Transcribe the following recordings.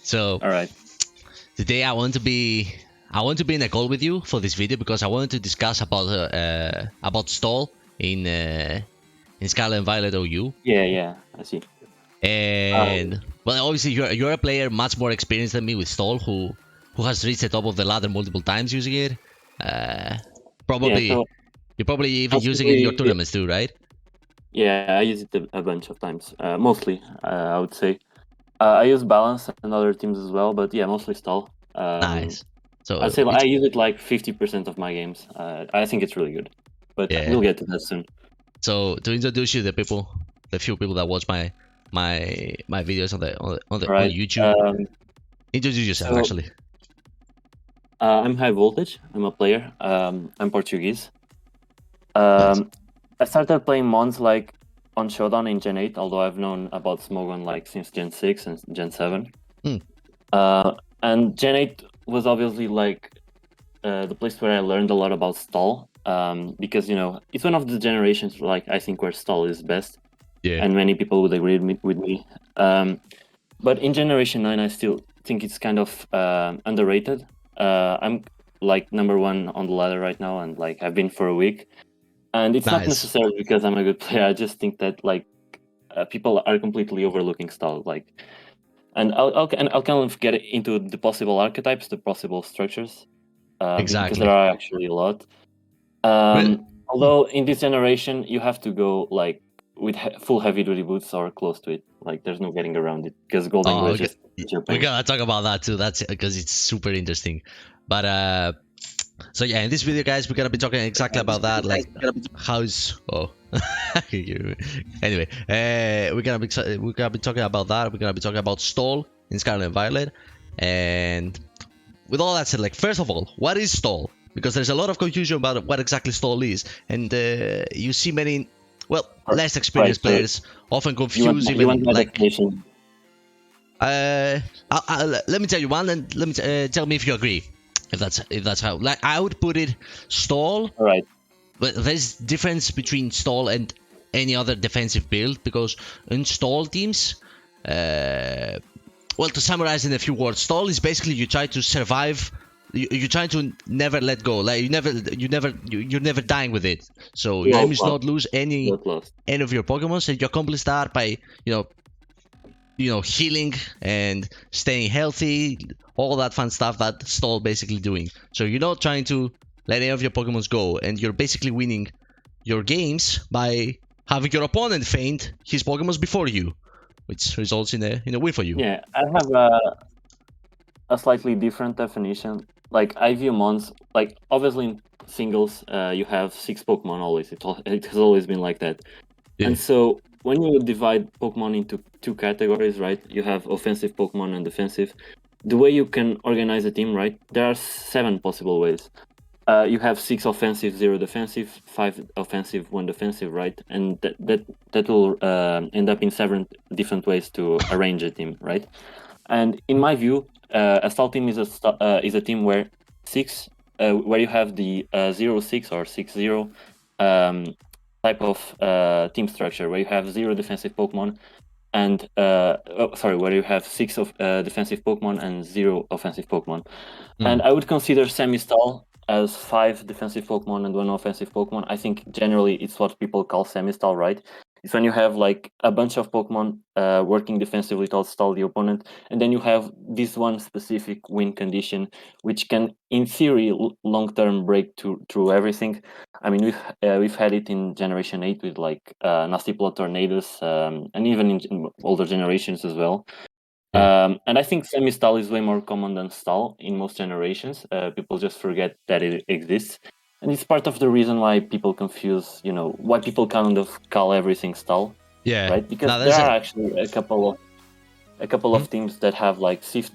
So All right. today I want to be in a call with you for this video because I wanted to discuss about stall in Scarlet and Violet OU. Yeah, I see. And well, obviously you're a player much more experienced than me with stall, who has reached the top of the ladder multiple times using it. Probably Yeah, so you're probably even using it in your possibly, tournaments too, right? yeah, I use it a bunch of times. Mostly, I would say. I use balance and other teams as well, but yeah, mostly stall. Nice. So I'd say I it's use it like 50% of my games. I think it's really good, but yeah. we'll get to that soon. So to introduce you, the few people that watch my videos on All right. YouTube, introduce yourself So actually. I'm HighV0ltag3. I'm a player. I'm Portuguese. Nice. I started playing Mons like on Showdown in Gen 8, although I've known about Smogon like since Gen 6 and Gen 7. And Gen 8 was obviously like the place where I learned a lot about stall, because it's one of the generations like I think where stall is best, Yeah. and many people would agree with me. But in Generation 9, I still think it's kind of underrated. I'm like #1 on the ladder right now, and like I've been for a week. And it's not Nice. necessarily because I'm a good player. I just think that like people are completely overlooking stall. Like, and I'll kind of get into the possible archetypes, the possible structures, because Exactly. there are actually a lot. Although in this generation you have to go like with full heavy duty boots or close to it. Like there's no getting around it because golden Oh, glare okay. just your We're pain. gonna talk about that too. That's because it's super interesting. But so yeah, in this video, guys, we're gonna be talking exactly about that, like how's anyway, we're gonna be talking about that. We're gonna be talking about stall in Scarlet and Violet, and with all that said, like first of all, what is stall? Because there's a lot of confusion about what exactly stall is, and you see many, well, less experienced Right, so players often You confuse want even my like. definition? Let me tell you one, and let me tell me if you agree. If that's how, like, I would put it, stall. All right. But there's difference between stall and any other defensive build, because in stall teams, well, to summarize in a few words, stall is basically you try to survive. You try to never let go. Like you're never dying with it. So your aim is not lose any of your Pokemon, and you accomplish that by healing and staying healthy, all that fun stuff that stall basically doing. So you're not trying to let any of your Pokemons go, and you're basically winning your games by having your opponent faint his Pokemons before you, which results in a win for you. Yeah, I have a slightly different definition. Like I view Mons, like obviously in singles, you have 6 Pokemon always. It has always been like that. Yeah. And so when you divide Pokemon into 2 categories, right? You have offensive Pokemon and defensive. The way you can organize a team, right? There are 7 possible ways. You have 6 offensive, 0 defensive, 5 offensive, 1 defensive, right? And that will end up in 7 different ways to arrange a team, right? And in my view, a stall team is a team where where you have the 0-6 or 6-0 type of team structure, where you have 0 defensive Pokemon and where you have 6 of defensive Pokemon and 0 offensive Pokemon. And I would consider semi-stall as 5 defensive Pokemon and 1 offensive Pokemon. I think generally it's what people call semi-stall, right? It's when you have like a bunch of Pokemon working defensively to outstall the opponent, and then you have this one specific win condition, which can, in theory, long-term break through everything. I mean, we've had it in Generation 8 with like Nasty Plot Tornadoes, and even in older generations as well. And I think semi-stall is way more common than stall in most generations. People just forget that it exists. And it's part of the reason why people confuse, why people kind of call everything stall. Yeah. Right? Because there are actually a couple of teams that have like 5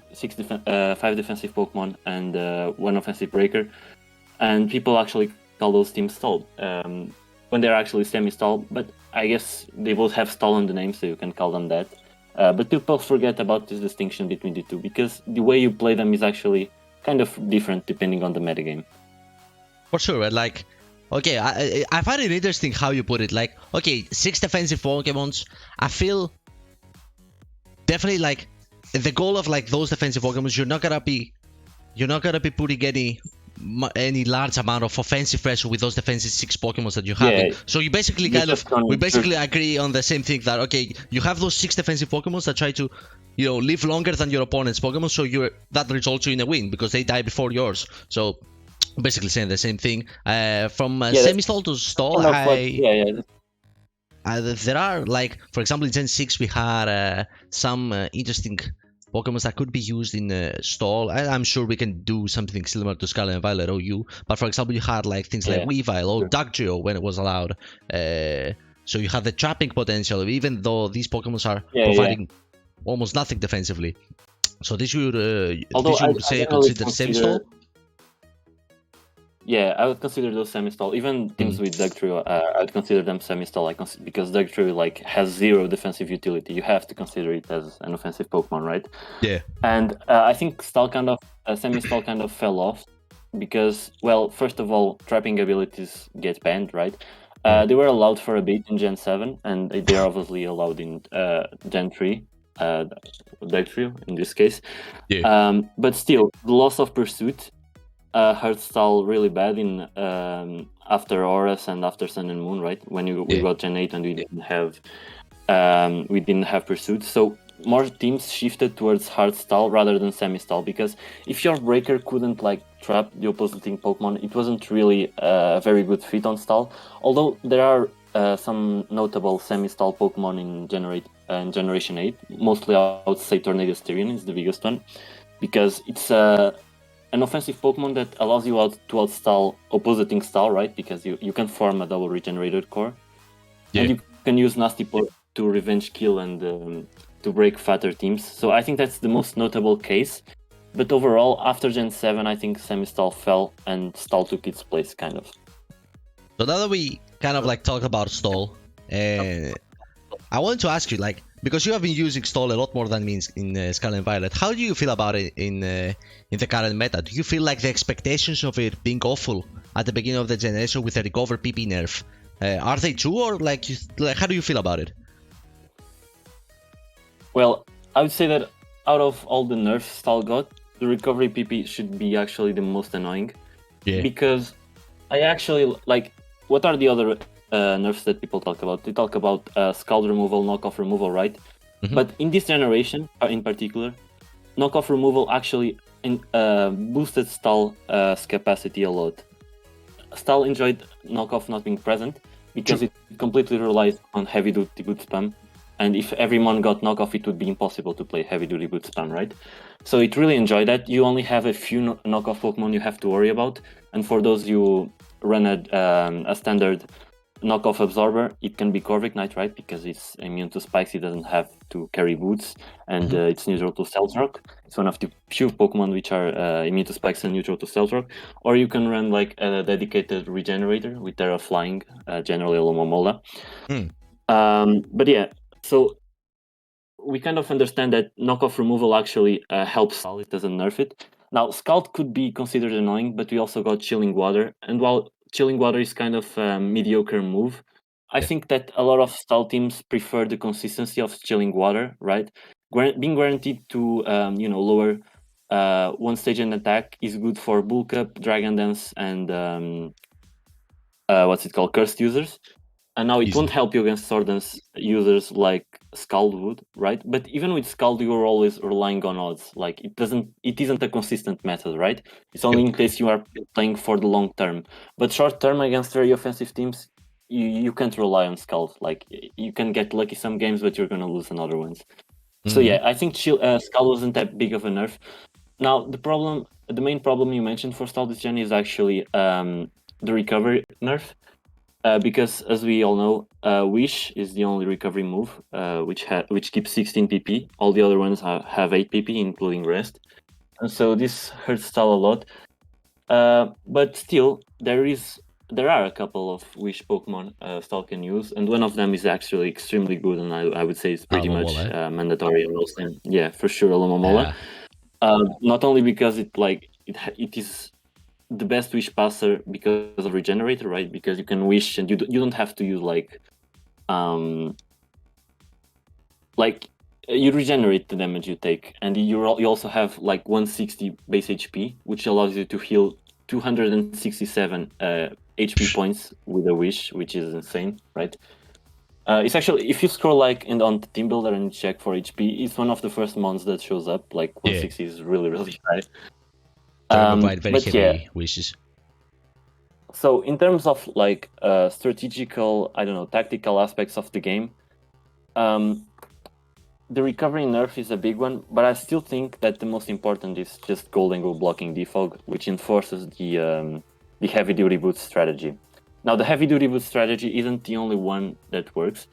defensive Pokemon and 1 offensive breaker. And people actually call those teams stall when they're actually semi-stall. But I guess they both have stall in the name, so you can call them that. But people forget about this distinction between the two, because the way you play them is actually kind of different depending on the metagame. For sure, but like, okay, I find it interesting how you put it. Like, okay, 6 defensive Pokemons. I feel definitely like the goal of like those defensive Pokemon, you're not gonna be putting any large amount of offensive pressure with those defensive 6 Pokemon that you have. Yeah, So you basically we basically agree on the same thing, that okay, you have those 6 defensive Pokemon that try to, you know, live longer than your opponent's Pokemon, so that results you in a win because they die before yours. So basically saying the same thing. From semi-stall to stall, there are, like, for example, in Gen 6 we had some interesting Pokemon that could be used in stall. I'm sure we can do something similar to Scarlet and Violet OU, but for example, you had like things like Weavile or Dugtrio when it was allowed. So you have the trapping potential, even though these Pokemon are providing almost nothing defensively. So this you would say consider semi-stall? Yeah, I would consider those semi-stall. Even teams with Dugtrio, I would consider them semi-stall. Because Dugtrio like has 0 defensive utility. You have to consider it as an offensive Pokemon, right? Yeah. And I think semi-stall kind of fell off because, well, first of all, trapping abilities get banned, right? They were allowed for a bit in Gen 7, and they are obviously allowed in Gen 3. Dugtrio in this case. Yeah. But still, the loss of pursuit hurt stall really bad in after Auras and after Sun and Moon, right? When we got Gen 8 and we didn't have pursuit. So more teams shifted towards hard stall rather than semi-stall, because if your breaker couldn't like trap the opposing Pokemon, it wasn't really a very good fit on stall. Although there are some notable semi-stall Pokemon in Generation 8, mostly I would say Tornado Styrian is the biggest one, because it's an offensive Pokemon that allows you to outstall opposing stall, right? Because you can form a double regenerated core, and you can use Nasty Pot to revenge kill and to break fatter teams. So I think that's the most notable case. But overall, after Gen 7, I think semi-stall fell and stall took its place, kind of. So now that we kind of like talk about stall, I wanted to ask you, like, because you have been using stall a lot more than me in Scarlet and Violet, how do you feel about it in the current meta? Do you feel like the expectations of it being awful at the beginning of the generation with the recover PP nerf, are they true, or like how do you feel about it? Well, I would say that out of all the nerfs stall got, the recovery PP should be actually the most annoying. Yeah. Because I actually like, what are the other nerfs that people talk about? They talk about Scald removal, knockoff removal, right? But in this generation, in particular, knockoff removal actually boosted stall's capacity a lot. Stall enjoyed knockoff not being present because it completely relies on heavy duty boot spam. And if everyone got knockoff, it would be impossible to play heavy duty boot spam, right? So it really enjoyed that. You only have a few knockoff Pokemon you have to worry about. And for those you run a standard knockoff absorber, it can be Corvic Knight, right? Because it's immune to spikes, it doesn't have to carry boots, and it's neutral to Stealth Rock. It's one of the few Pokemon which are immune to spikes and neutral to Stealth Rock. Or you can run like a dedicated regenerator with Terra Flying, generally Alomomola. But yeah, so we kind of understand that knockoff removal actually helps Scald, it doesn't nerf it. Now, Scald could be considered annoying, but we also got Chilling Water, and while Chilling Water is kind of a mediocre move, I think that a lot of stall teams prefer the consistency of Chilling Water, right? Being guaranteed to lower one stage and attack is good for Bulk Up, Dragon Dance, and Cursed users. And now it won't help you against Sword Dance users like Scald would, right? But even with Scald, you're always relying on odds. Like it isn't a consistent method, right? It's only in case you are playing for the long term. But short term against very offensive teams, you can't rely on Scald. Like you can get lucky some games, but you're gonna lose in other ones. So yeah, I think Scald wasn't that big of a nerf. Now the main problem you mentioned for Stall this gen is actually the recovery nerf. Because as we all know, Wish is the only recovery move which keeps 16 PP. All the other ones have 8 PP, including rest, and so this hurts Stall a lot. But still, there are a couple of Wish Pokemon Stall can use, and one of them is actually extremely good, and I would say it's pretty much mandatory. Yeah, for sure, Alomomola. Not only because it is the best wish passer because of regenerator, right? Because you can wish and you don't have to use you regenerate the damage you take, and you also have like 160 base HP, which allows you to heal 267 HP points with a wish, which is insane, right? It's actually, if you scroll like on the team builder and check for HP, it's one of the first mons that shows up. Like 160 is really, really high. Provide very heavy yeah. wishes. So in terms of like strategical, I don't know, tactical aspects of the game, the recovery nerf is a big one, but I still think that the most important is just Golden Go blocking defog, which enforces the heavy duty boots strategy. Now, the heavy duty boots strategy isn't the only one that works.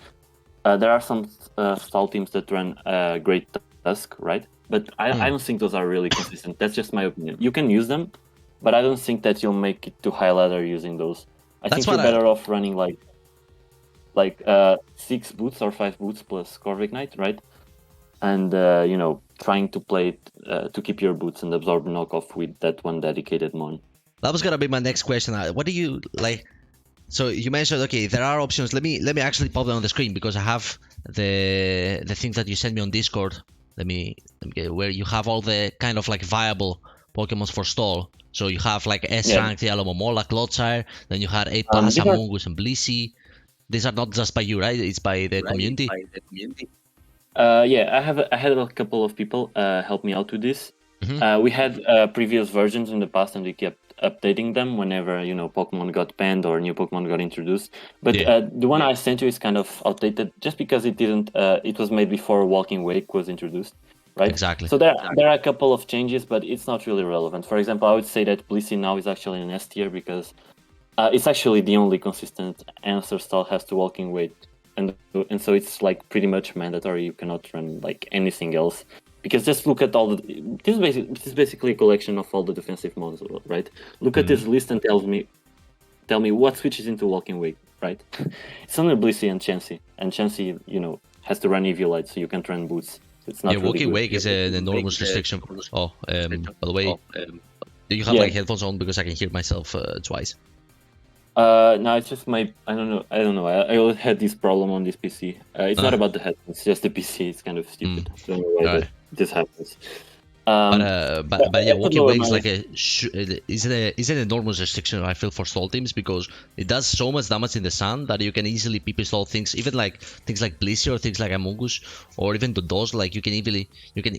There are some stall teams that run Great Tusk, right? But I don't think those are really consistent. That's just my opinion. You can use them, but I don't think that you'll make it to high ladder using those. I think you're better off running like 6 boots or 5 boots plus Corvic Knight, right? And you know, trying to play it to keep your boots and absorb knockoff with that one dedicated mon. That was gonna be my next question. What do you like? So you mentioned, okay, there are options. Let me actually pop them on the screen because I have the things that you sent me on Discord. Let me get where you have all the kind of like viable Pokemons for stall. So you have like S rank, the Alomomola, Clodsire. Then you had 8 Plus, Amogus, and Blissey. These are not just by you, right? It's by the community. Yeah, I had a couple of people help me out with this. We had previous versions in the past, and we kept updating them whenever, you know, Pokemon got banned or new Pokemon got introduced. But the one I sent you is kind of outdated, just because it didn't. It was made before Walking Wake was introduced, right? Exactly. So there are a couple of changes, but it's not really relevant. For example, I would say that Blissey now is actually an S tier because it's actually the only consistent answer style has to Walking Wake. And so it's like pretty much mandatory. You cannot run like anything else, because just look at all the. This is basically a collection of all the defensive mons, right? Look at this list and tell me what switches into Walking Wake, right? It's only Blissey and Chansey, you know, has to run EV Light, so you can't run boots. It's not. Yeah, really Walking Wake is an enormous restriction. Oh, by the way, do you have like headphones on, because I can hear myself twice? No, it's just my. I don't know. I always had this problem on this PC. It's not about the headphones. It's just the PC. It's kind of stupid. I don't know why this happens. But yeah, Walking Wake is like is an enormous restriction, I feel, for stall teams, because it does so much damage in the sun that you can easily PP stall things, even like things like Blissey or things like Amogus or even Dodos. Like you can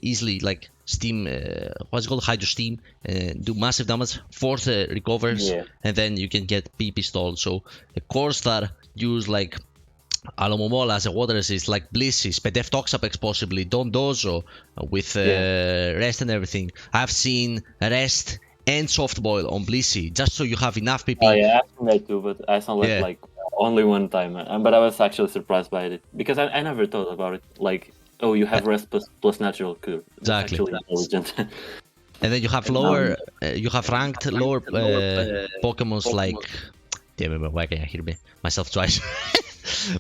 easily like steam what's it called, Hydro Steam, do massive damage, force recovers, and then you can get PP stalled. So the cores that use like Alomomola as a water resist, like Blissey, Spedef Toxapex possibly, Dondozo with rest and everything. I've seen rest and soft boil on Blissey just so you have enough PP. Oh yeah, I've seen that too, but I saw it like only one time. But I was actually surprised by it because I never thought about it. Like, oh, you have rest plus natural cure. Exactly. Actually intelligent. And then you have lower, you have ranked lower Pokemons like. Damn it, why can't I hear myself twice?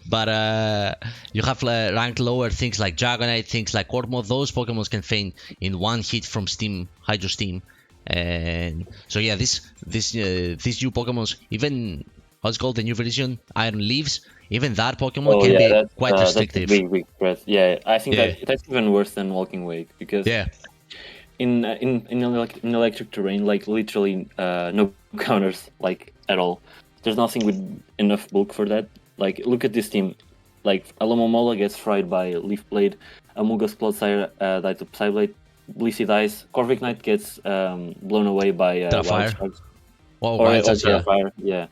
But you have ranked lower things like Dragonite, things like Ormo. Those Pokemons can faint in one hit from Steam, Hydro Steam. And so yeah, these new Pokemons, even what's called the new version, Iron Leaves, even that Pokemon can be quite restrictive. That's big threat. Yeah, I think that's even worse than Walking Wake, because in electric terrain, like literally no counters like at all. There's nothing with enough bulk for that. Like, look at this team. Like, Alomomola gets fried by Leaf Blade, Amogus Clodsire dies to Psyblade, Blissey dies, Corvic Knight gets blown away by Fire. Fire. Yeah.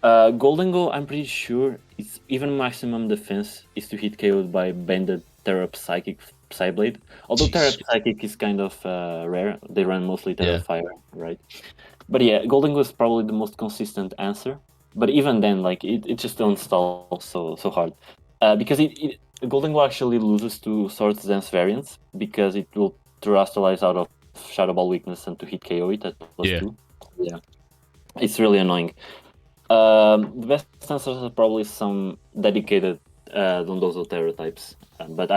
Golden Go, I'm pretty sure it's even maximum defense is to hit KO'd by Banded Terra Psychic Psyblade. Although Terra Psychic is kind of rare, they run mostly Terra Fire, right? But yeah, Golden Go is probably the most consistent answer. But even then, like it just don't stall so hard, because Golden Go actually loses to Swords Dance variants because it will terrestrialize out of Shadow Ball weakness and to hit KO it at +2. Yeah, it's really annoying. The best answers are probably some dedicated Dondozo Terra types. But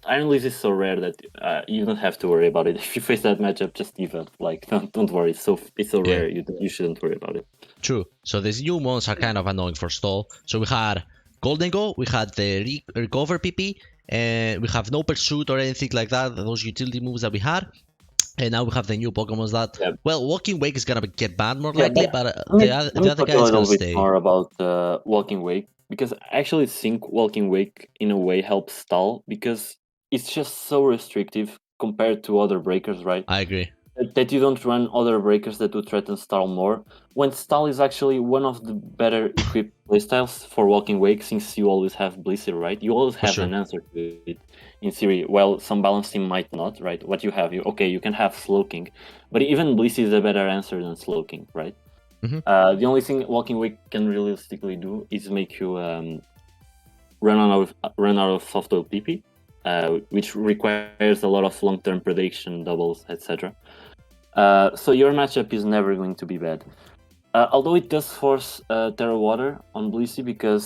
Iron Leaves is so rare that you don't have to worry about it. If you face that matchup, just give up. Like, don't worry. It's so rare. You shouldn't worry about it. True. So these new mons are kind of annoying for stall. So we had Golden Go, we had the recover PP, and we have no pursuit or anything like that, those utility moves that we had. And now we have the new Pokemon that, well, Walking Wake is gonna get banned more likely, but the other guy is gonna stay. More about Walking Wake, because I actually think Walking Wake in a way helps stall, because it's just so restrictive compared to other breakers, right? I agree. That you don't run other breakers that would threaten stall more, when stall is actually one of the better equipped playstyles for Walking Wake, since you always have Blissey, right? You always have an answer to it in theory. Well, some balance team might not, right? What you have, you can have Slowking, but even Blissey is a better answer than Slowking, right? The only thing Walking Wake can realistically do is make you run out of soft oil PP, which requires a lot of long-term prediction, doubles, etc. So your matchup is never going to be bad. Although it does force Terra Water on Blissey, because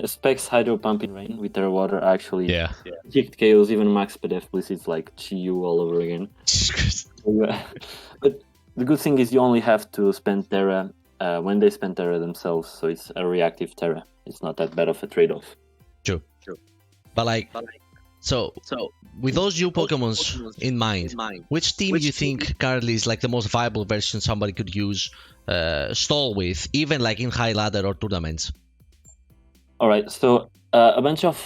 Specs Hydro Pump in Rain with Terra Water actually kicked KOs, even Max PDF Blissey. It's like Chi-Yu all over again. But the good thing is you only have to spend Terra when they spend Terra themselves, so it's a reactive Terra. It's not that bad of a trade-off. True. But so with those new Pokemons in mind, which team do you think currently is like the most viable version somebody could use stall with, even like in high ladder or tournaments? All right, so a bunch of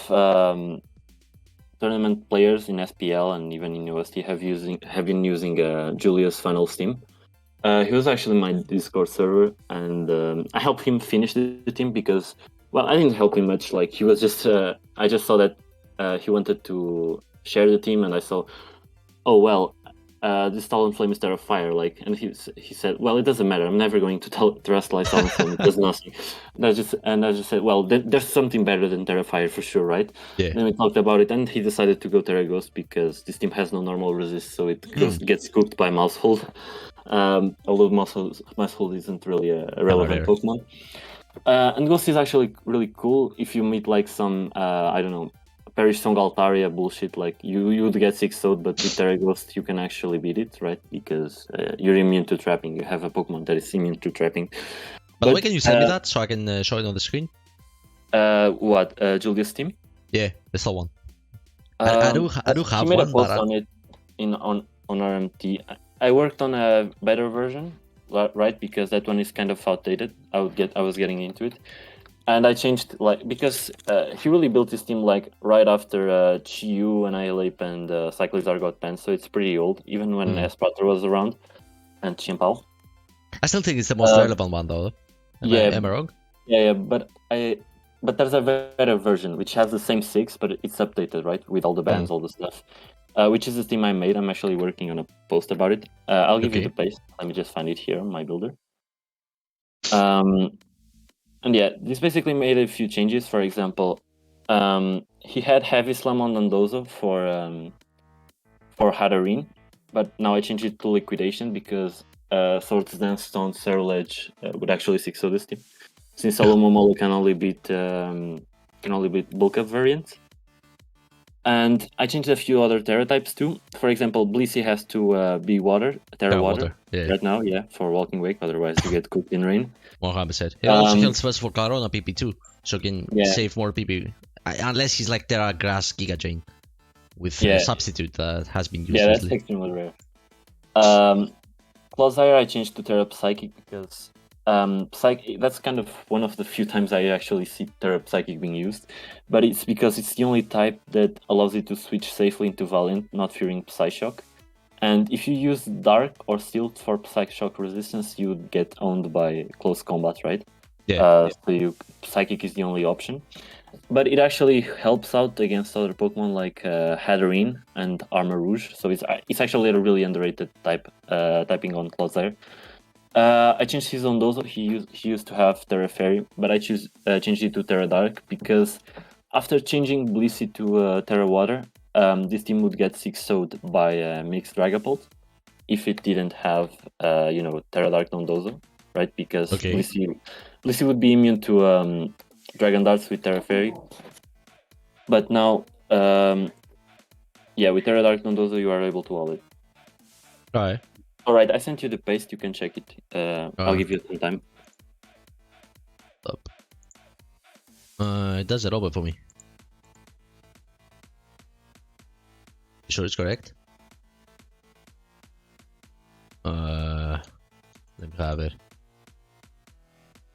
tournament players in SPL and even in UST have been using Julius Funnel's team. He was actually my Discord server, and I helped him finish the team because, well, I didn't help him much. Like, he was just, I just saw that he wanted to share the team, and I saw, oh well, this Talonflame is Terrafire, like, and he said, well, it doesn't matter. I'm never going to Terrestrialize Talonflame. It does nothing. And I just said, well, there's something better than Terrafire for sure, right? Yeah. Then we talked about it, and he decided to go Terra Ghost because this team has no normal resist, so it gets cooked by Mousehold. Although Mousehold isn't really a relevant Pokemon. And Ghost is actually really cool if you meet like some, I don't know, Perish Song Altaria bullshit, like you would get 6-0'd, but with Terra Ghost you can actually beat it, right? Because you're immune to trapping. You have a Pokemon that is immune to trapping. By the way, can you send me that so I can show it on the screen? What? Julius team? Yeah, the still one. I do have one. He made a post on it on RMT. I worked on a better version, right? Because that one is kind of outdated. I was getting into it. And I changed, like, because he really built his team like right after Chi-Yu, Annihilate, and Cyclizar got banned, so it's pretty old, even when Esprater was around, and Chimpao. I still think it's the most relevant one, though. Am I wrong? Yeah, but there's a better version which has the same 6, but it's updated, right, with all the bans, all the stuff. Which is the team I made. I'm actually working on a post about it. I'll give you the place. Let me just find it here on my builder. And yeah, this basically made a few changes. For example, he had Heavy Slam on Dondozo for Hatterene, but now I changed it to Liquidation because Swords Dance, Stone, Surledge would actually 6-0 this team, since Alomomolo can only beat bulk up variants. And I changed a few other Terra types too. For example, Blissey has to be Terra Water. Right now, for Walking Wake, otherwise you get cooked in rain. 100%. It also heals first for Corona PP too, so you can save more PP. Unless he's like Terra Grass Giga Chain with a substitute that has been used. Yeah, that's extremely rare. Clodsire I changed to Terra Psychic because that's kind of one of the few times I actually see Terra Psychic being used, but it's because it's the only type that allows you to switch safely into Valiant, not fearing Psyshock. And if you use Dark or Steel for Psyshock resistance, you would get owned by close combat, right? Yeah. So Psychic is the only option. But it actually helps out against other Pokemon like Hatterene and Armor Rouge, so it's actually a really underrated typing on Clodsire. I changed his Dondozo. He used to have Terra Fairy, but I changed it to Terra Dark because after changing Blissey to Terra Water, this team would get 6-0'd by Mixed Dragapult if it didn't have Terra Dark Dondozo, right? Because Blissey would be immune to Dragon Darts with Terra Fairy. But now, with Terra Dark Dondozo, you are able to wall it. Right. Alright, I sent you the paste, you can check it. I'll give you some time. It does it over for me. You sure it's correct? Let me have it.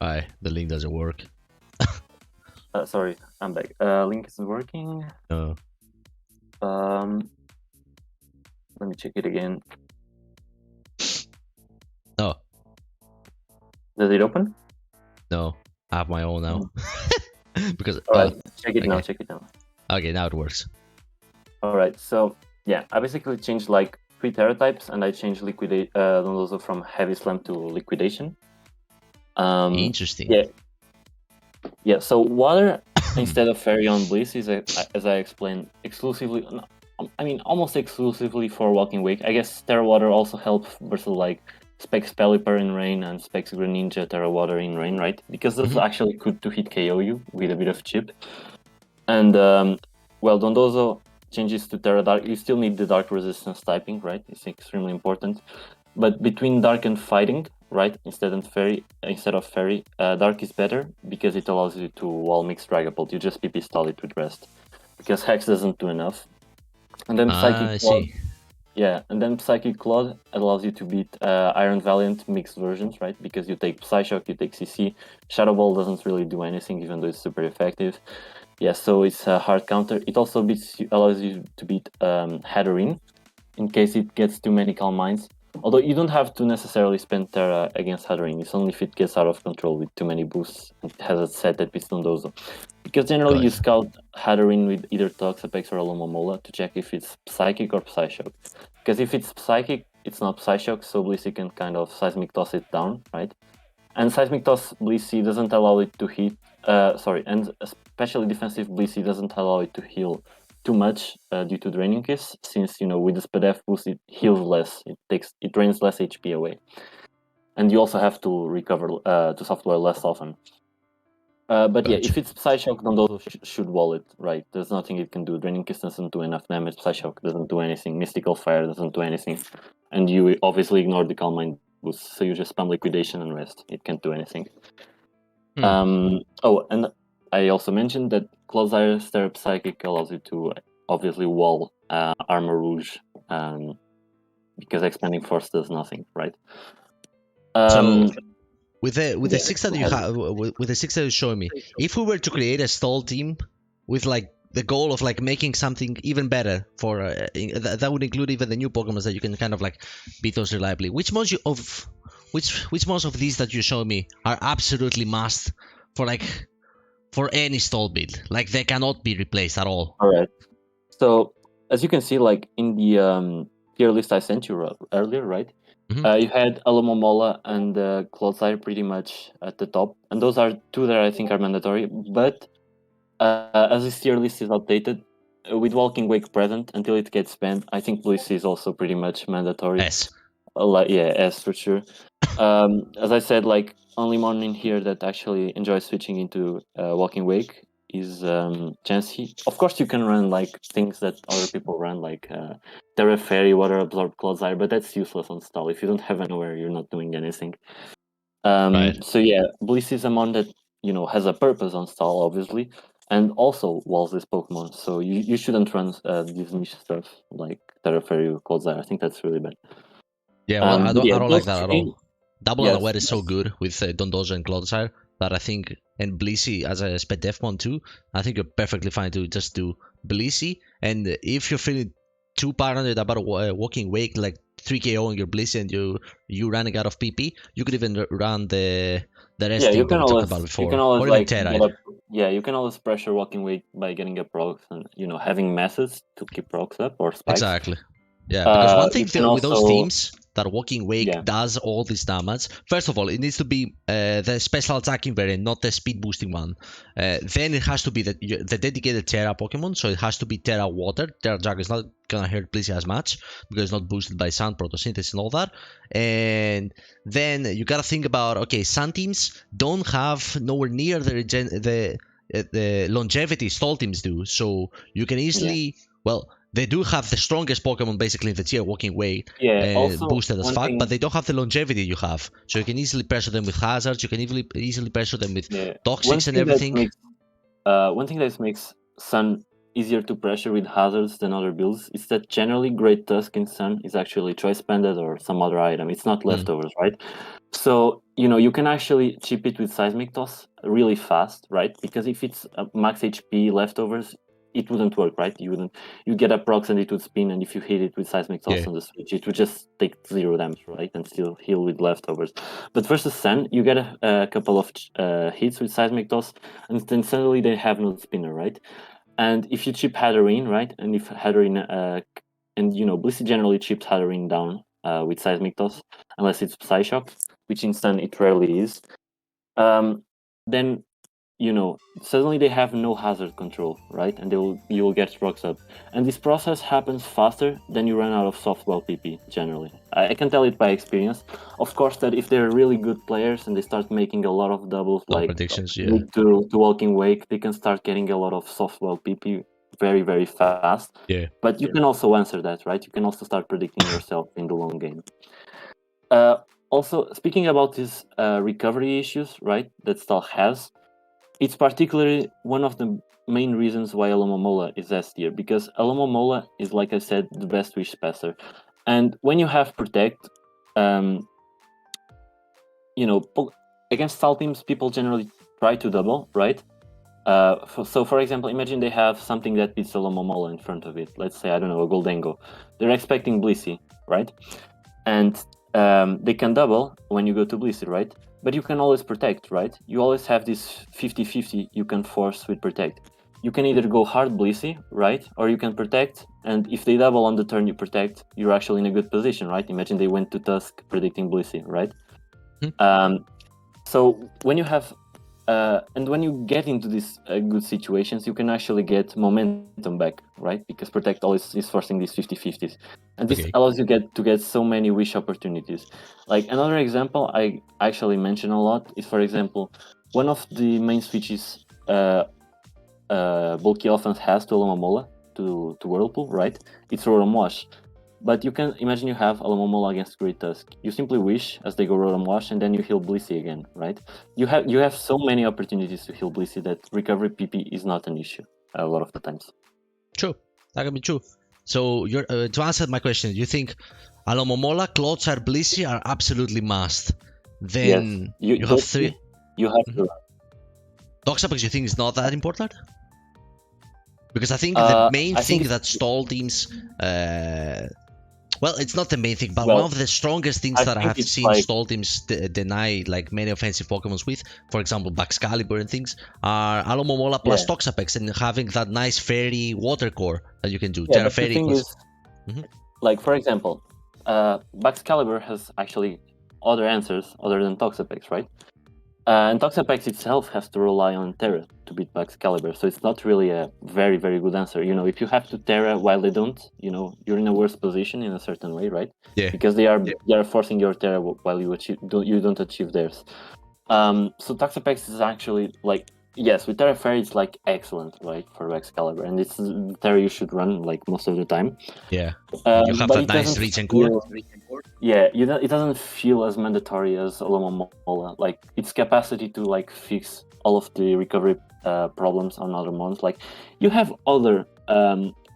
Alright, the link doesn't work. Sorry, I'm back. Link isn't working. No. Let me check it again. No. Does it open? No. I have my own now. Because Alright, check it now, okay. check it now. Okay, now it works. Alright, so yeah, I basically changed like 3 teratypes and I changed also from heavy slam to liquidation. Interesting. Yeah, so water instead of fairy on bliss is, as I explained, exclusively, I mean, almost exclusively for walking wake. I guess Terra Water also helps versus like Specs Pelipper in rain and Specs Greninja Terra Water in rain, right? Because those actually could to hit KO you with a bit of chip. And well, Dondozo changes to Terra Dark. You still need the Dark Resistance typing, right? It's extremely important. But between Dark and Fighting, right, instead of Fairy, Dark is better because it allows you to wall mix Dragapult. You just PP stall it with Rest. Because Hex doesn't do enough. And then Psychic Claw. Yeah, and then Psychic Claw allows you to beat Iron Valiant mixed versions, right? Because you take Psyshock, you take CC. Shadow Ball doesn't really do anything, even though it's super effective. Yeah, so it's a hard counter. It also allows you to beat Hatterene in case it gets too many Calm Minds. Although you don't have to necessarily spend Terra against Hatterene. It's only if it gets out of control with too many boosts. It has a set that beats Dondozo. Because generally you scout Hatterene with either Toxapex or Alomomola to check if it's Psychic or Psyshock. Because if it's Psychic, it's not Psyshock, so Blissey can kind of Seismic Toss it down, right? And Seismic Toss Blissey doesn't allow it to hit, and especially defensive Blissey doesn't allow it to heal too much due to Draining Kiss, since, you know, with the Spadef boost it heals less, it drains less HP away. And you also have to recover to software less often. But yeah, if it's Psyshock, Dondozo should wall it, right? There's nothing it can do. Draining Kiss doesn't do enough damage, Psyshock doesn't do anything, Mystical Fire doesn't do anything. And you obviously ignore the Calm Mind boost, so you just spam Liquidation and Rest. It can't do anything. Oh, and I also mentioned that Clodsire Stirrup Psychic allows you to obviously wall Armor Rouge, because Expanding Force does nothing, right? So with the 6 that you have, with the 6 that you're showing me, if we were to create a stall team with like the goal of like making something even better for that would include even the new Pokemon that you can kind of like beat those reliably. Which most of these that you show me are absolutely must for any stall build? Like they cannot be replaced at all. All right. So as you can see, like in the tier list I sent you earlier, right? You had Alomomola and Clodsire pretty much at the top, and those are 2 that I think are mandatory. But as this tier list is outdated, with Walking Wake present until it gets banned, I think Bliss is also pretty much mandatory. S. Yeah, S for sure. As I said, like only one in here that actually enjoys switching into Walking Wake is Chansey. Of course, you can run like things that other people run, like Terra Fairy, Water Absorb, Clodsire, but that's useless on stall. If you don't have anywhere, you're not doing anything. Right. So yeah, Bliss is a mon that, you know, has a purpose on stall, obviously, and also walls this Pokemon. So you shouldn't run these niche stuff like Terra Fairy or Clodsire. I think that's really bad. Yeah, well, I don't like that at all. Double yes, Unaware is so good with Dondozo and Clodsire that I think, and Blissey as a Sped Def one too, I think you're perfectly fine to just do Blissey. And if you're feeling too paranoid about a Walking Wake, like 3KO on your Blissey and you running out of PP, you could even run the rest thing that we talked about before. You can always or like even Terra. You can always pressure Walking Wake by getting a proc and, you know, having methods to keep procs up or spikes. Exactly. Yeah, because one thing with those teams that Walking Wake does all this damage. First of all, it needs to be the special attacking variant, not the speed boosting one. Then it has to be the dedicated Terra Pokemon, so it has to be Terra Water. Terra Jug is not gonna hurt Blissey as much because it's not boosted by Sun, Photosynthesis, and all that. And then you gotta think about, okay, Sun teams don't have nowhere near the longevity stall teams do, so you can easily they do have the strongest Pokemon basically in the tier, Walking Wake, boosted as fuck, but they don't have the longevity you have. So you can easily pressure them with hazards, you can easily pressure them with toxics and everything. one thing that makes Sun easier to pressure with hazards than other builds is that generally Great Tusk in Sun is actually choice banded or some other item. It's not leftovers, right? So you can actually chip it with Seismic Toss really fast, right? Because if it's max HP leftovers, it wouldn't work, right? You get a procs and it would spin, and if you hit it with Seismic Toss on the switch, it would just take 0 damage, right? And still heal with leftovers. But versus Sun, you get a couple of hits with Seismic Toss, and then suddenly they have no spinner, right? And if you chip Hatterene, right? And if Hatterene, and Blissey generally chips Hatterene down with Seismic Toss, unless it's Psyshock, which in Sun it rarely is. Then suddenly they have no hazard control, right? And you will get rocks up. And this process happens faster than you run out of softball PP, generally. I can tell it by experience. Of course, that if they're really good players and they start making a lot of doubles, like predictions, to Walking Wake, they can start getting a lot of softball PP very, very fast. Yeah. But you can also answer that, right? You can also start predicting yourself in the long game. Also, speaking about these recovery issues, right, that Stall has, it's particularly one of the main reasons why Alomomola is S tier, because Alomomola is, like I said, the best Wish Passer. And when you have Protect, against stall teams, people generally try to double, right? So, for example, imagine they have something that beats Alomomola in front of it. Let's say, I don't know, a Goldengo. They're expecting Blissey, right? And they can double when you go to Blissey, right? But you can always protect, right? You always have this 50-50 you can force with protect. You can either go hard Blissey, right? Or you can protect, and if they double on the turn you protect, you're actually in a good position, right? Imagine they went to Tusk predicting Blissey, right? So when you have, and when you get into these good situations, you can actually get momentum back, right? Because protect always is forcing these 50-50s. And this allows you to get so many wish opportunities. Like another example I actually mention a lot is, for example, one of the main switches Bulky Elephant has to Alomomola, to Whirlpool, right? It's Rotom Wash. But you can imagine you have Alomomola against Great Tusk. You simply wish as they go Rotom Wash, and then you heal Blissey again, right? You have so many opportunities to heal Blissey that recovery PP is not an issue a lot of the times. True, that can be true. So you're to answer my question, you think Alomomola, Clotsar, Blissey are absolutely must. Then yes, you have 3. You have to. Toxapex, you think is not that important? Because I think the main thing that stall teams, well, it's not the main thing, but one of the strongest things that I have seen stall teams deny like many offensive Pokemons with, for example, Excalibur and things, are Alomomola plus Toxapex and having that nice fairy water core that you can do. Terra Fairy equals... Like, for example, Excalibur has actually other answers other than Toxapex, right? And Toxapex itself has to rely on Terra to beat Excalibur, so it's not really a very, very good answer. If you have to Terra while they don't, you're in a worse position in a certain way, right? Yeah. Because they are forcing your Terra while you don't achieve theirs. So Toxapex is actually like, yes, with Terra Fairy it's like excellent, right, for Excalibur, and it's the Terra you should run like most of the time. Yeah. You have that nice reach and core. Yeah, it doesn't feel as mandatory as Alomomola. Like its capacity to like fix all of the recovery problems on other mons. Like you have other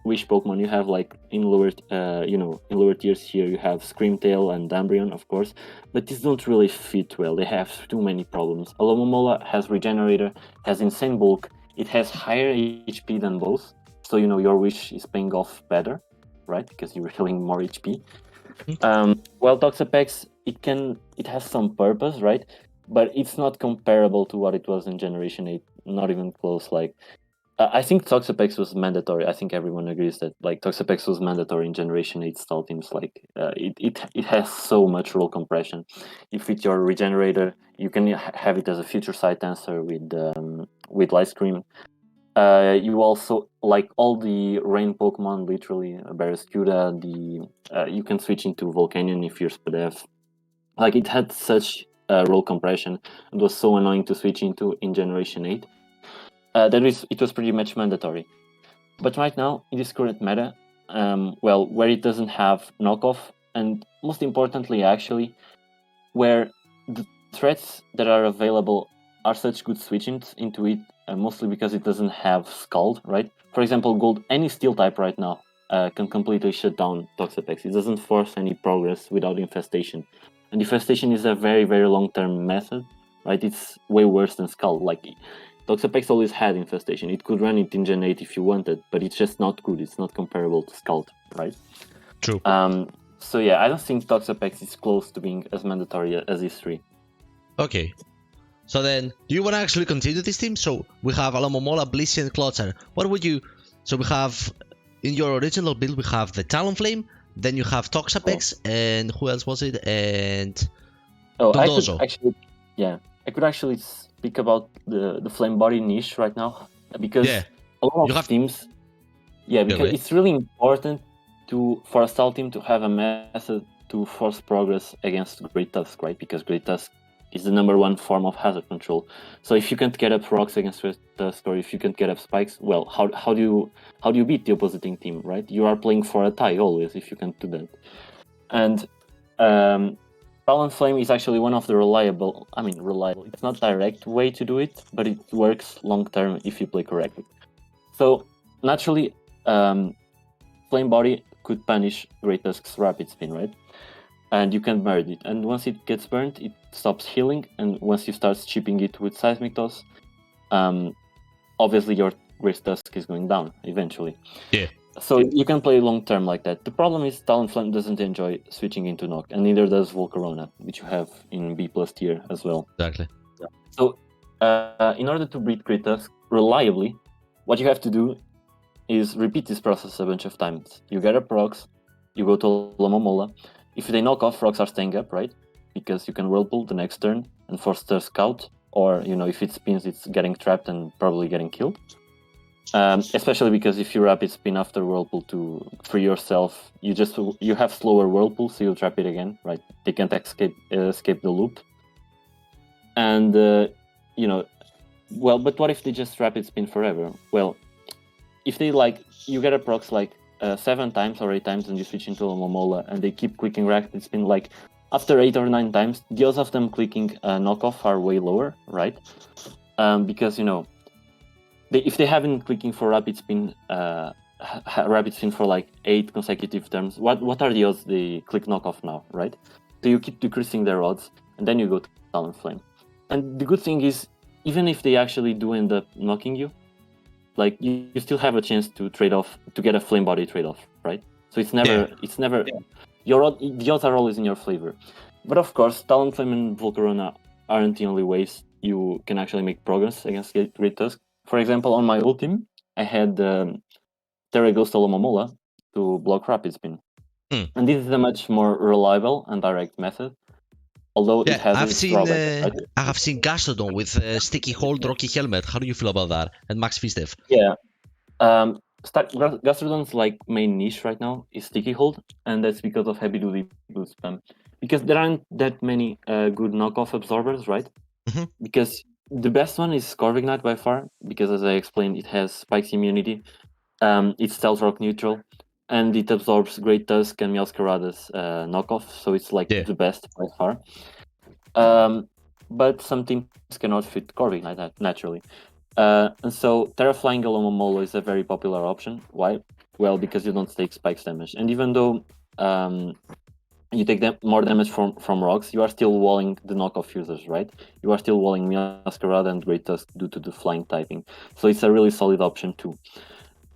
Wish Pokemon. You have like in lower tiers here you have Screamtail and Umbreon, of course, but these don't really fit well. They have too many problems. Alomomola has Regenerator, has insane bulk. It has higher HP than both, so your Wish is paying off better, right? Because you're healing more HP. While Toxapex, it has some purpose, right? But it's not comparable to what it was in Generation 8, not even close. Like, I think Toxapex was mandatory. I think everyone agrees that like Toxapex was mandatory in Generation 8 stall teams. Like, it has so much roll compression. If it's your Regenerator, you can have it as a future sight answer with Light Scream. You also, like all the rain Pokemon, literally Barraskewda, you can switch into Volcanion if you're Spadef. Like it had such roll compression, it was so annoying to switch into in Generation 8. It was pretty much mandatory. But right now, in this current meta, where it doesn't have knockoff, and most importantly actually, where the threats that are available are such good switch-ins into it mostly because it doesn't have Scald, right? For example, Gold, any Steel type right now can completely shut down Toxapex. It doesn't force any progress without Infestation. And Infestation is a very, very long-term method, right? It's way worse than Scald. Like, Toxapex always had Infestation. It could run it in Gen 8 if you wanted, but it's just not good. It's not comparable to Scald, right? True. So yeah, I don't think Toxapex is close to being as mandatory as E3. Okay. So then, do you want to actually continue this team? So we have Alamomola, Blissey, and Klotzer. What would you... So we have... In your original build, we have the Talonflame, then you have Toxapex, and who else was it? And... Dondozo. I could actually speak about the Flame Body niche right now, because a lot of teams... Yeah, because it's really important for a style team to have a method to force progress against Great Tusk, right? Because Great Tusk is the #1 form of hazard control. So if you can't get up rocks against Great Tusk, or if you can't get up spikes, well, how do you beat the opposing team, right? You are playing for a tie always if you can't do that. And Talonflame is actually one of the reliable. It's not direct way to do it, but it works long term if you play correctly. So naturally, Flame Body could punish Great Tusk's Rapid Spin, right? And you can burn it. And once it gets burned, it stops healing. And once you start chipping it with Seismic Toss, obviously your Great Tusk is going down eventually. Yeah. So you can play long term like that. The problem is Talonflame doesn't enjoy switching into Knock, and neither does Volcarona, which you have in B+ tier as well. Exactly. So in order to beat Great Tusk reliably, what you have to do is repeat this process a bunch of times. You get up rocks, you go to Alamomola. If they knock off, rocks are staying up, right? Because you can Whirlpool the next turn and force Tusk out, or if it spins, it's getting trapped and probably getting killed. Especially because if you Rapid Spin after Whirlpool to free yourself, you have slower Whirlpool, so you'll trap it again, right? They can't escape the loop. And well, but what if they just Rapid Spin forever? Well, if they you get a procs 7 times or 8 times and you switch into a Momola and they keep clicking Rapid Spin, after 8 or 9 times, the odds of them clicking knockoff are way lower, right? Because if they haven't clicking for Rapid Spin for 8 consecutive turns, what are the odds they click knockoff now, right? So you keep decreasing their odds, and then you go to Talonflame. And the good thing is, even if they actually do end up knocking you, you still have a chance to trade off, to get a Flame Body trade off, right? So it's never the odds are always in your favor. But of course, Talonflame and Volcarona aren't the only ways you can actually make progress against Great Tusk. For example, on my old team, I had Terra Ghost Alamomola to block Rapid Spin. And this is a much more reliable and direct method. Although it has I have seen Gastrodon with Sticky Hold, Rocky Helmet. How do you feel about that? And Max Fistev. Yeah. Gastrodon's main niche right now is Sticky Hold, and that's because of heavy duty boost spam. Because there aren't that many good knockoff absorbers, right? Mm-hmm. Because the best one is Corvignite by far, because as I explained, it has Spikes immunity, it's Stealth Rock neutral, and it absorbs Great Tusk and Meowscarada's knockoff, so it's the best by far. But some teams cannot fit Corvignite naturally. And so Terraflying Alamomola is a very popular option. Why? Well, because you don't take spikes damage. And even though you take more damage from rocks, you are still walling the knockoff users, right? You are still walling Meowscarada and Great Tusk due to the flying typing. So it's a really solid option too.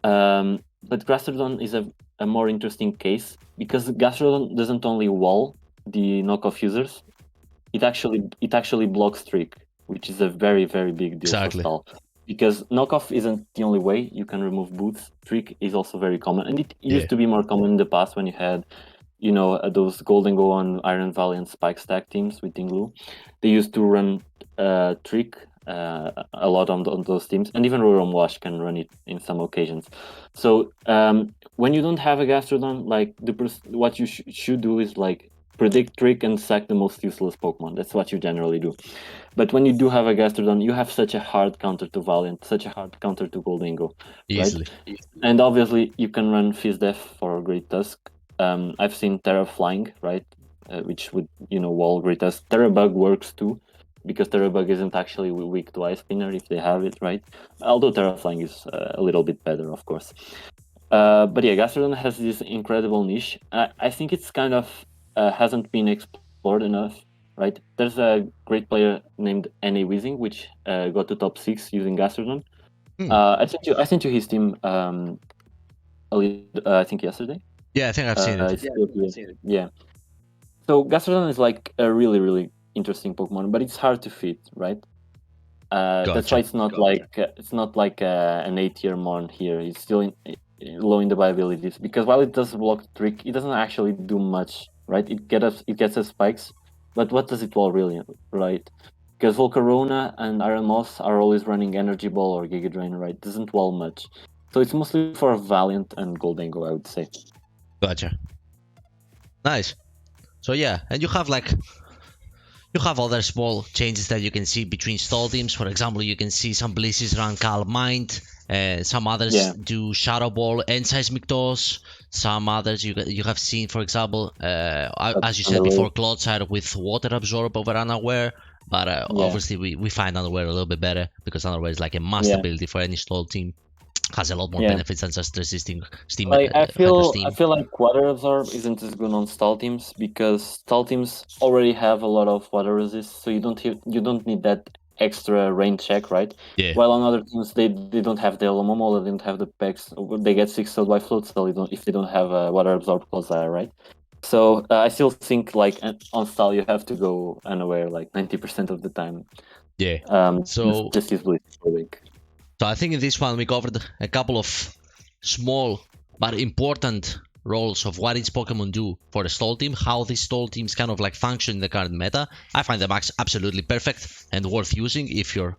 But Gastrodon is a more interesting case, because Gastrodon doesn't only wall the knockoff users, it actually blocks Trick, which is a very, very big deal for stall. Because knockoff isn't the only way you can remove boots. Trick is also very common, and it used to be more common in the past when you had, those Golden Go on Iron Valley and Spike Stack teams with Tinglu. They used to run Trick a lot on those teams, and even Rorom Wash can run it in some occasions. So when you don't have a Gastrodon, what you should do is predict Trick and sack the most useless Pokemon. That's what you generally do. But when you do have a Gastrodon, you have such a hard counter to Valiant, such a hard counter to Goldengo. Easily. Right? And obviously, you can run Fizzdeath for Great Tusk. I've seen Terra Flying, right? Which would, wall Great Tusk. Terra Bug works too. because Terrabug isn't actually weak to Ice Spinner if they have it, right? Although Terraflying is a little bit better, of course. But yeah, Gastrodon has this incredible niche. I think it's kind of hasn't been explored enough, right? There's a great player named NA Weezing, which got to top 6 using Gastrodon. I sent you his team I think yesterday. Yeah, I think I've seen it. Yeah. So Gastrodon is like a really, really interesting Pokemon, but it's hard to fit, right? That's why it's not like an 8-tier mon here. It's still low in the viabilities, because while it does block the trick, it doesn't actually do much, right? It gets us spikes, but what does it wall really, right? Because Volcarona and Iron Moss are always running Energy Ball or Giga Drain, right? It doesn't wall much. So it's mostly for Valiant and Goldengo, I would say. Gotcha. Nice. So yeah, and you have other small changes that you can see between stall teams. For example, you can see some Blisses run Calm Mind, some others do Shadow Ball and Seismic Toss. Some others you have seen, for example, as you said before, Clodside with Water Absorb over Unaware. But obviously we find Unaware a little bit better, because Unaware is like a must ability for any stall team. Has a lot more benefits than just resisting Steam. I feel like Water Absorb isn't as good on stall teams, because stall teams already have a lot of water resist, so you don't need that extra rain check, right? Yeah. While on other teams they don't have the Alomomo, they don't have the Pex, they get 6-0 by Float Spell if they don't have a Water Absorb Closire, right? So I still think like on stall you have to go Unaware like 90% of the time. Yeah. So just use Blitz for a week. So I think in this one we covered a couple of small but important roles of what each Pokemon do for a stall team, how these stall teams kind of like function in the current meta. I find them absolutely perfect and worth using if you're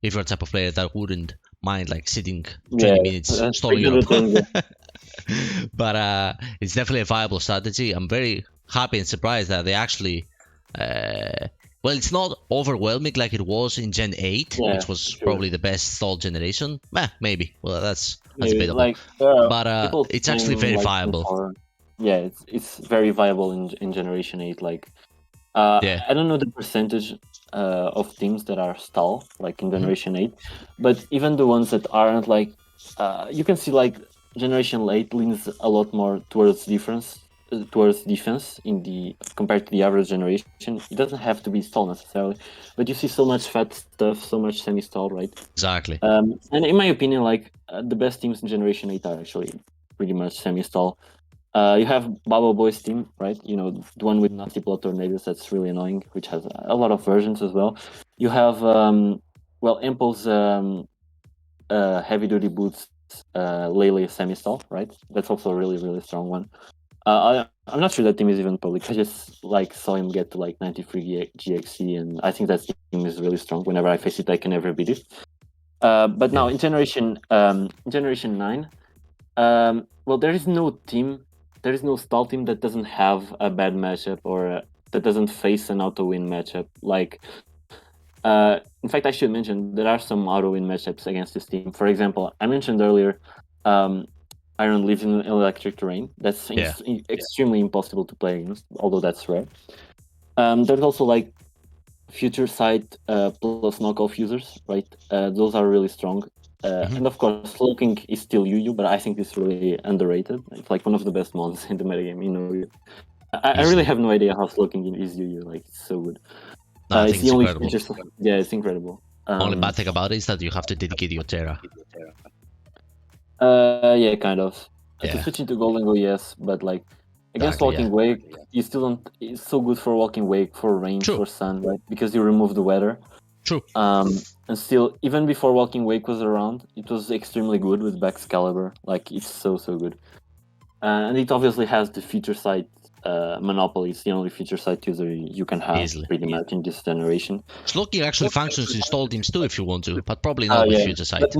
a type of player that wouldn't mind like sitting 20 minutes stalling it up. But it's definitely a viable strategy. I'm very happy and surprised that they actually well, it's not overwhelming like it was in Gen 8, which was probably the best stall generation. Maybe. Well, that's debatable. Like, but it's actually very viable. Yeah, it's very viable in Generation 8. Like, I don't know the percentage of teams that are stall, like in Generation 8, but even the ones that aren't, like, you can see like Generation 8 leans a lot more towards defense compared to the average generation. It doesn't have to be stall necessarily, but you see so much fat stuff, so much semi-stall, right? Exactly. And in my opinion, like the best teams in Generation 8 are actually pretty much semi-stall. You have Babo Boy's team, right? You know, the one with Nasty Blood Tornadoes, that's really annoying, which has a lot of versions as well. You have Impulse Heavy Duty Boots Lele semi-stall, right? That's also a really, really strong one. I'm not sure that team is even public. I just like saw him get to like 93 GXC, and I think that team is really strong. Whenever I face it, I can never beat it. But now in Generation 9, well, there is no stall team that doesn't have a bad matchup or that doesn't face an auto-win matchup. Like, in fact, I should mention there are some auto-win matchups against this team. For example, I mentioned earlier, Iron lives in electric terrain. That's extremely impossible to play against, although that's rare. There's also like Future Sight plus knockoff users, right? Those are really strong. And of course, Slowking is still Yu-Yu, but I think it's really underrated. It's like one of the best mons in the metagame. You know, I really have no idea how Slowking is Yu-Yu. Like, it's so good. No, I think it's incredible. It's incredible. Only bad thing about it is that you have to dedicate your Terra. Yeah, kind of. To switch into Golden Go, yes, but like against Walking Wake, you still don't. It's so good for Walking Wake, for rain, for sun, right? Because you remove the weather. True. And still, even before Walking Wake was around, it was extremely good with Excalibur. Like, it's so good. And it obviously has the feature sight monopoly. It's the only feature sight user you can have pretty much in this generation. Slowking actually functions in stall teams too if you want to, but probably not with future sight. But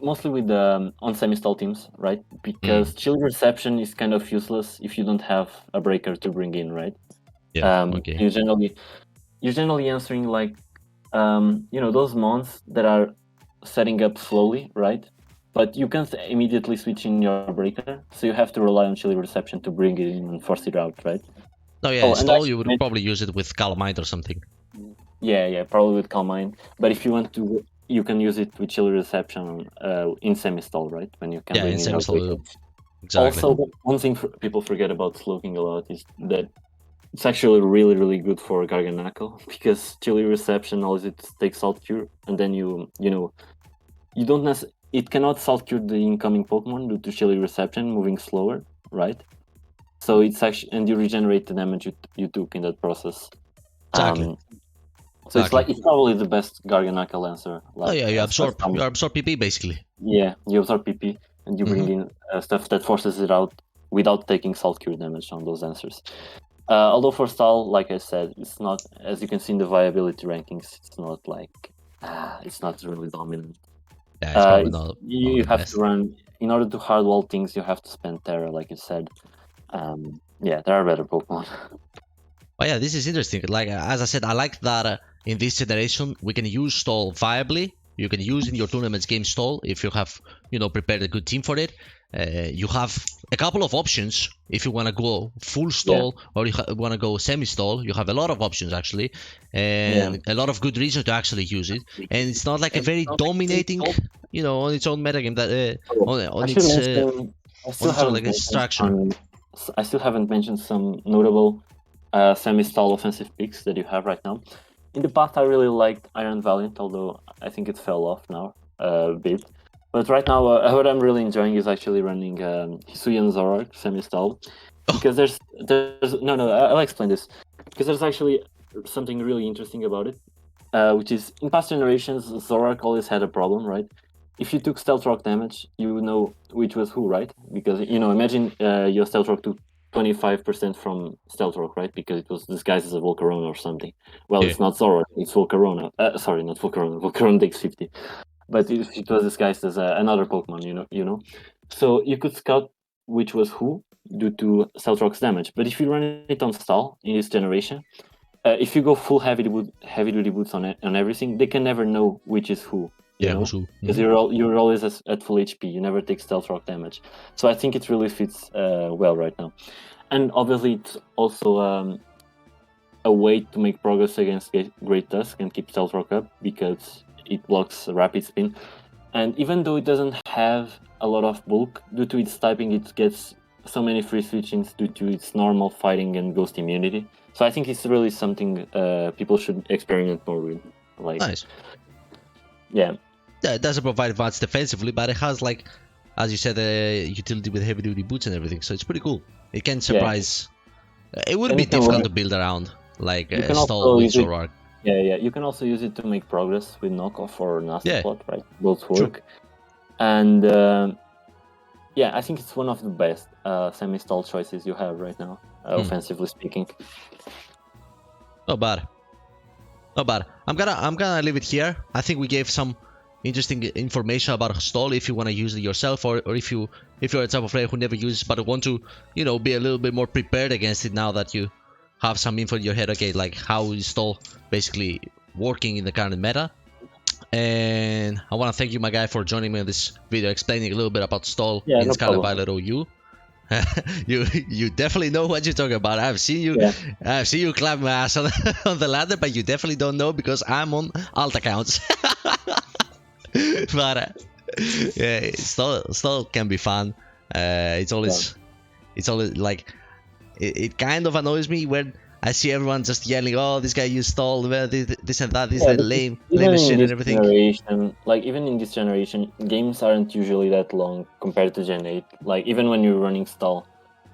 mostly with on semi-stall teams, right? Because chill reception is kind of useless if you don't have a breaker to bring in, right? You're generally answering like those mons that are setting up slowly, right? But you can't immediately switch in your breaker, so you have to rely on chilly reception to bring it in and force it out, right? In stall you would probably use it with Calm Mind or something. Yeah, probably with Calm Mind. But if you want to, you can use it with chilly reception in semi-stall, right? When you can Yeah, bring in in your semi-stall, quick. exactly. Also, one thing people forget about Slowking a lot is that it's actually really, really good for Garganacl because chilly reception allows it to take salt cure, and then you don't it cannot salt cure the incoming Pokemon due to chilly reception moving slower, right? So it's actually, and you regenerate the damage you took in that process. Exactly. So it's probably the best Garganacl answer. Oh yeah, you absorb PP basically. Yeah, you absorb PP and you bring in stuff that forces it out without taking salt cure damage on those answers. Although for stall, like I said, it's not, as you can see in the viability rankings, it's not like it's not really dominant. Yeah, it's probably not. You have to run in order to hard wall things. You have to spend Terra, like you said. Yeah, there are better Pokemon. Oh yeah, this is interesting. Like as I said, I like that in this generation we can use stall viably. You can use in your tournaments game stall if you have prepared a good team for it. You have a couple of options if you want to go full stall or you want to go semi-stall. You have a lot of options actually, and a lot of good reasons to actually use it. And it's not like a very dominating, on its own metagame that on its structure. I still haven't mentioned some notable semi-stall offensive picks that you have right now. In the past, I really liked Iron Valiant, although I think it fell off now a bit. But right now, what I'm really enjoying is actually running Hisuian Zoroark semi-stall. Because there's no, I'll explain this. Because there's actually something really interesting about it, which is in past generations, Zoroark always had a problem, right? If you took Stealth Rock damage, you know which was who, right? Because, imagine your Stealth Rock took 25% from Stealth Rock, right? Because it was disguised as a Volcarona or something. Well, it's not Zoroark, it's Volcarona. Sorry, not Volcarona. Volcarona takes 50. But it was disguised as another Pokemon, you know. So you could scout which was who due to Stealth Rock's damage. But if you run it on stall in this generation, if you go full heavy duty boots on everything, they can never know which is who. Because you're always at full HP. You never take Stealth Rock damage. So I think it really fits well right now. And obviously, it's also a way to make progress against Great Tusk and keep Stealth Rock up because it blocks Rapid Spin. And even though it doesn't have a lot of bulk, due to its typing, it gets so many free switchings due to its normal fighting and ghost immunity. So I think it's really something people should experiment more with. Nice. Yeah. Yeah, it doesn't provide advantage defensively, but it has, like, as you said, utility with heavy duty boots and everything, so it's pretty cool. It can surprise. It would be difficult to build around, like stall with Zoroark. Yeah. You can also use it to make progress with knockoff or nasty plot, right? Both work. True. And I think it's one of the best semi-stall choices you have right now, offensively speaking. Not bad. I'm gonna leave it here. I think we gave some interesting information about stall if you want to use it yourself, or if you're a type of player who never uses but want to be a little bit more prepared against it now that you have some info in your head. Okay, like how is stall basically working in the current meta. And I want to thank you, my guy, for joining me in this video, explaining a little bit about stall in Scarlet Violet OU. you definitely know what you're talking about. I've seen you clap my ass on the ladder, but you definitely don't know because I'm on alt accounts. But stall can be fun. It's always like it kind of annoys me when I see everyone just yelling, "Oh, this guy used stall, this and that, this is lame shit and everything." Even in this generation, games aren't usually that long compared to Gen 8. Like even when you're running stall,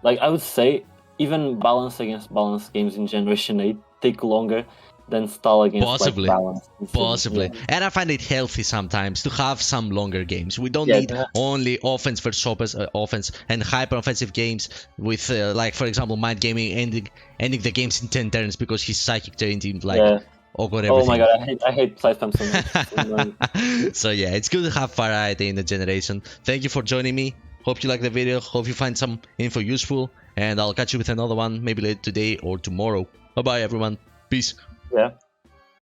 like I would say, even balance against balance games in Generation 8 take longer than stall against balance. Possibly. And I find it healthy sometimes to have some longer games. We don't need only offense versus offense and hyper offensive games with like, for example, Mind Gaming ending the games in 10 turns because his psychic changing everything. Oh my god, I hate side spam so much. So yeah, it's good to have variety in the generation. Thank you for joining me. Hope you like the video. Hope you find some info useful. And I'll catch you with another one maybe later today or tomorrow. Bye bye everyone. Peace. Yeah.